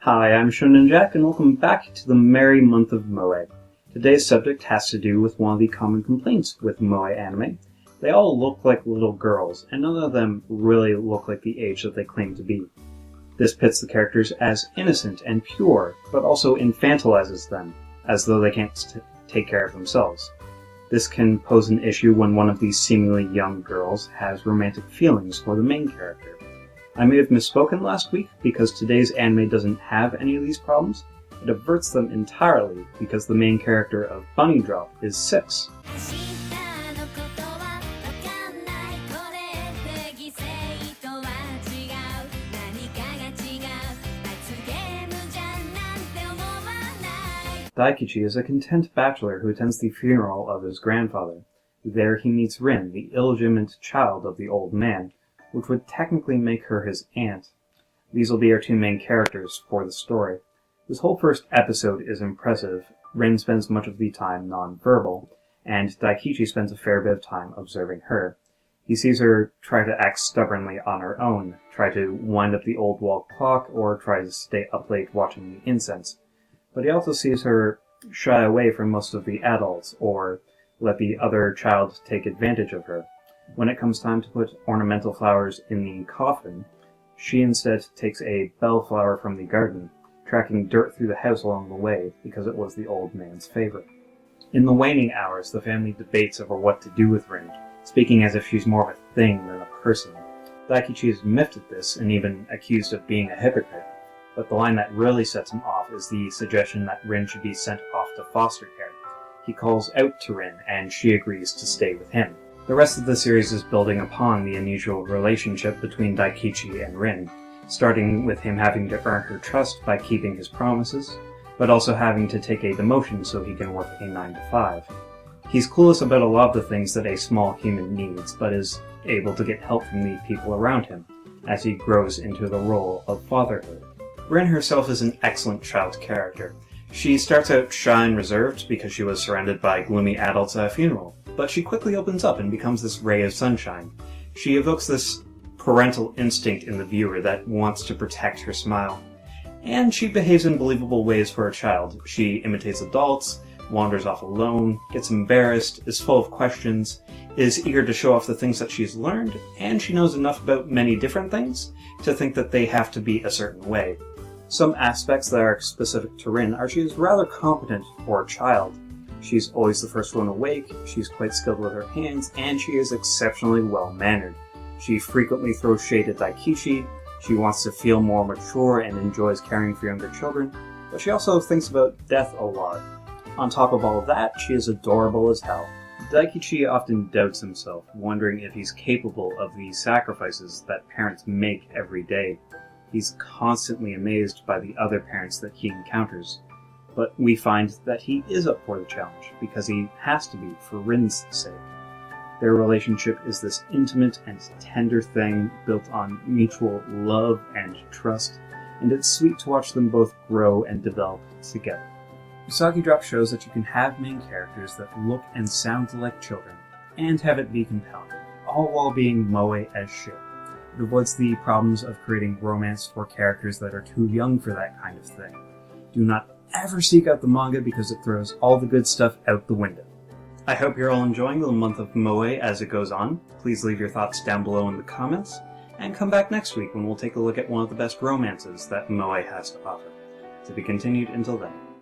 Hi, I'm ShonenJack, and welcome back to the Mary Month of Moe. Today's subject has to do with one of the common complaints with Moe anime. They all look like little girls, and none of them really look like the age that they claim to be. This pits the characters as innocent and pure, but also infantilizes them, as though they can't take care of themselves. This can pose an issue when one of these seemingly young girls has romantic feelings for the main character. I may have misspoken last week because today's anime doesn't have any of these problems. It averts them entirely because the main character of Bunny Drop is 6. Daikichi is a content bachelor who attends the funeral of his grandfather. There he meets Rin, the illegitimate child of the old man, which would technically make her his aunt. These will be our two main characters for the story. This whole first episode is impressive. Rin spends much of the time non-verbal, and Daikichi spends a fair bit of time observing her. He sees her try to act stubbornly on her own, try to wind up the old wall clock, or try to stay up late watching the incense. But he also sees her shy away from most of the adults, or let the other child take advantage of her. When it comes time to put ornamental flowers in the coffin, she instead takes a bellflower from the garden, tracking dirt through the house along the way because it was the old man's favorite. In the waning hours, the family debates over what to do with Rin, speaking as if she's more of a thing than a person. Daikichi is miffed at this and even accused of being a hypocrite, but the line that really sets him off is the suggestion that Rin should be sent off to foster care. He calls out to Rin, and she agrees to stay with him. The rest of the series is building upon the unusual relationship between Daikichi and Rin, starting with him having to earn her trust by keeping his promises, but also having to take a demotion so he can work a 9-to-5. He's clueless about a lot of the things that a small human needs, but is able to get help from the people around him, as he grows into the role of fatherhood. Rin herself is an excellent child character. She starts out shy and reserved because she was surrounded by gloomy adults at a funeral, but she quickly opens up and becomes this ray of sunshine. She evokes this parental instinct in the viewer that wants to protect her smile. And she behaves in believable ways for a child. She imitates adults, wanders off alone, gets embarrassed, is full of questions, is eager to show off the things that she's learned, and she knows enough about many different things to think that they have to be a certain way. Some aspects that are specific to Rin are she is rather competent for a child. She's always the first one awake, she's quite skilled with her hands, and she is exceptionally well-mannered. She frequently throws shade at Daikichi, she wants to feel more mature and enjoys caring for younger children, but she also thinks about death a lot. On top of all of that, she is adorable as hell. Daikichi often doubts himself, wondering if he's capable of the sacrifices that parents make every day. He's constantly amazed by the other parents that he encounters. But we find that he is up for the challenge, because he has to be for Rin's sake. Their relationship is this intimate and tender thing built on mutual love and trust, and it's sweet to watch them both grow and develop together. Usagi Drop shows that you can have main characters that look and sound like children, and have it be compelling, all while being moe as shit. It avoids the problems of creating romance for characters that are too young for that kind of thing. Do not ever seek out the manga because it throws all the good stuff out the window. I hope you're all enjoying the month of Moe as it goes on. Please leave your thoughts down below in the comments, and come back next week when we'll take a look at one of the best romances that Moe has to offer. To be continued until then.